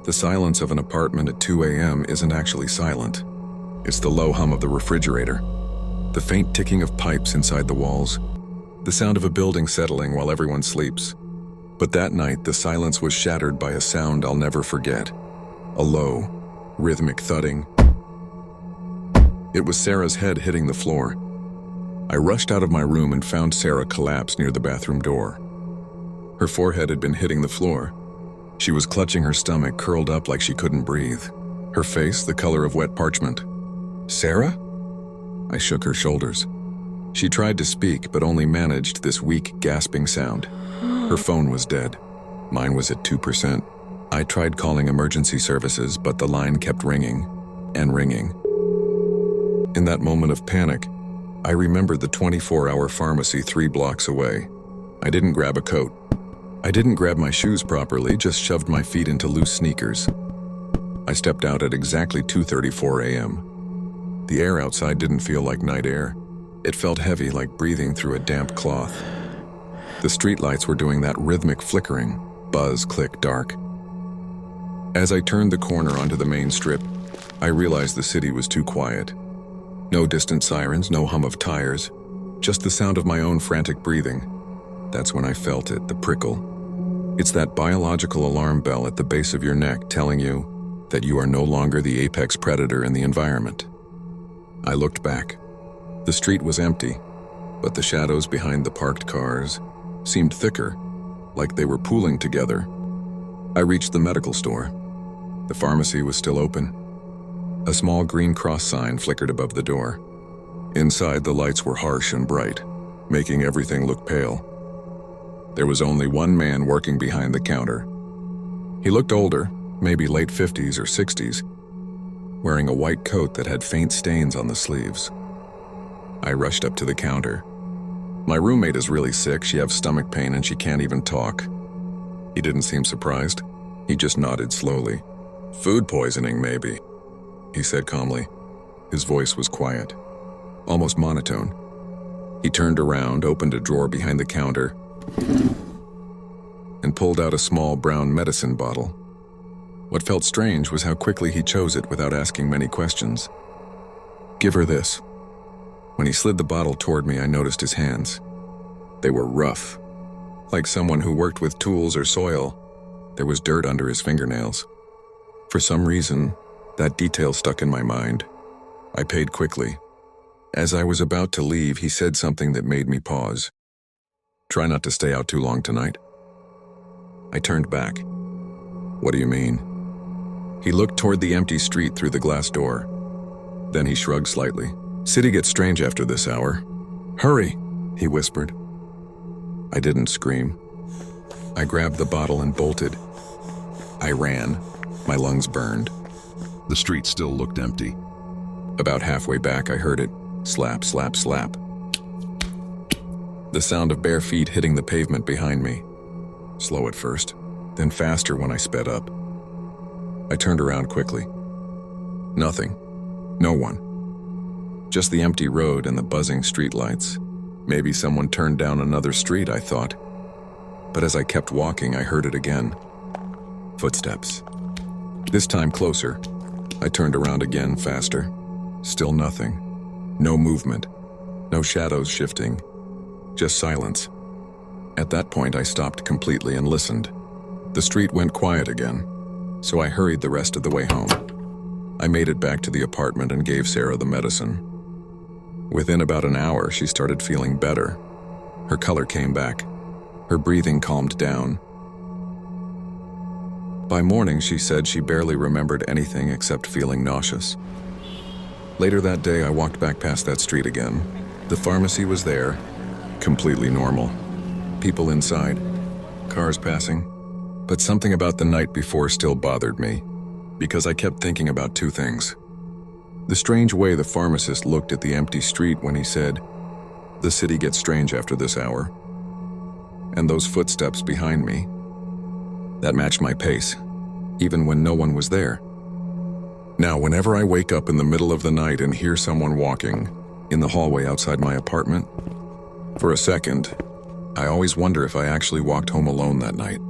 The silence of an apartment at 2 a.m. isn't actually silent. It's the low hum of the refrigerator, the faint ticking of pipes inside the walls, the sound of a building settling while everyone sleeps. But that night, the silence was shattered by a sound I'll never forget. A low, rhythmic thudding. It was Sarah's head hitting the floor. I rushed out of my room and found Sarah collapsed near the bathroom door. Her forehead had been hitting the floor. She was clutching her stomach, curled up like she couldn't breathe. Her face the color of wet parchment. "Sarah?" I shook her shoulders. She tried to speak, but only managed this weak, gasping sound. Her phone was dead. Mine was at 2%. I tried calling emergency services, but the line kept ringing and ringing. In that moment of panic, I remembered the 24-hour pharmacy 3 blocks away. I didn't grab a coat. I didn't grab my shoes properly, just shoved my feet into loose sneakers. I stepped out at exactly 2:34 a.m. The air outside didn't feel like night air. It felt heavy, like breathing through a damp cloth. The streetlights were doing that rhythmic flickering, buzz, click, dark. As I turned the corner onto the main strip, I realized the city was too quiet. No distant sirens, no hum of tires, just the sound of my own frantic breathing. That's when I felt it, the prickle. It's that biological alarm bell at the base of your neck telling you that you are no longer the apex predator in the environment. I looked back. The street was empty, but the shadows behind the parked cars seemed thicker, like they were pooling together. I reached the medical store. The pharmacy was still open. A small green cross sign flickered above the door. Inside, the lights were harsh and bright, making everything look pale. There was only one man working behind the counter. He looked older, maybe late 50s or 60s, wearing a white coat that had faint stains on the sleeves. I rushed up to the counter. "My roommate is really sick. She has stomach pain and she can't even talk." He didn't seem surprised. He just nodded slowly. "Food poisoning, maybe," he said calmly. His voice was quiet, almost monotone. He turned around, opened a drawer behind the counter, and pulled out a small brown medicine bottle. What felt strange was how quickly he chose it without asking many questions. "Give her this." When he slid the bottle toward me, I noticed his hands. They were rough, like someone who worked with tools or soil. There was dirt under his fingernails. For some reason, that detail stuck in my mind. I paid quickly. As I was about to leave, he said something that made me pause. "Try not to stay out too long tonight." I turned back. "What do you mean?" He looked toward the empty street through the glass door. Then he shrugged slightly. "City gets strange after this hour. Hurry," he whispered. I didn't scream. I grabbed the bottle and bolted. I ran. My lungs burned. The street still looked empty. About halfway back, I heard it. Slap, slap, slap. The sound of bare feet hitting the pavement behind me. Slow at first, then faster when I sped up. I turned around quickly. Nothing. No one. Just the empty road and the buzzing streetlights. Maybe someone turned down another street, I thought. But as I kept walking, I heard it again. Footsteps. This time closer. I turned around again, faster. Still nothing. No movement. No shadows shifting. Just silence. At that point, I stopped completely and listened. The street went quiet again, so I hurried the rest of the way home. I made it back to the apartment and gave Sarah the medicine. Within about an hour, she started feeling better. Her color came back. Her breathing calmed down. By morning, she said she barely remembered anything except feeling nauseous. Later that day, I walked back past that street again. The pharmacy was there, completely normal. People inside, cars passing. But something about the night before still bothered me, because I kept thinking about 2 things. The strange way the pharmacist looked at the empty street when he said, "The city gets strange after this hour." And those footsteps behind me. That matched my pace, even when no one was there. Now, whenever I wake up in the middle of the night and hear someone walking in the hallway outside my apartment, for a second, I always wonder if I actually walked home alone that night.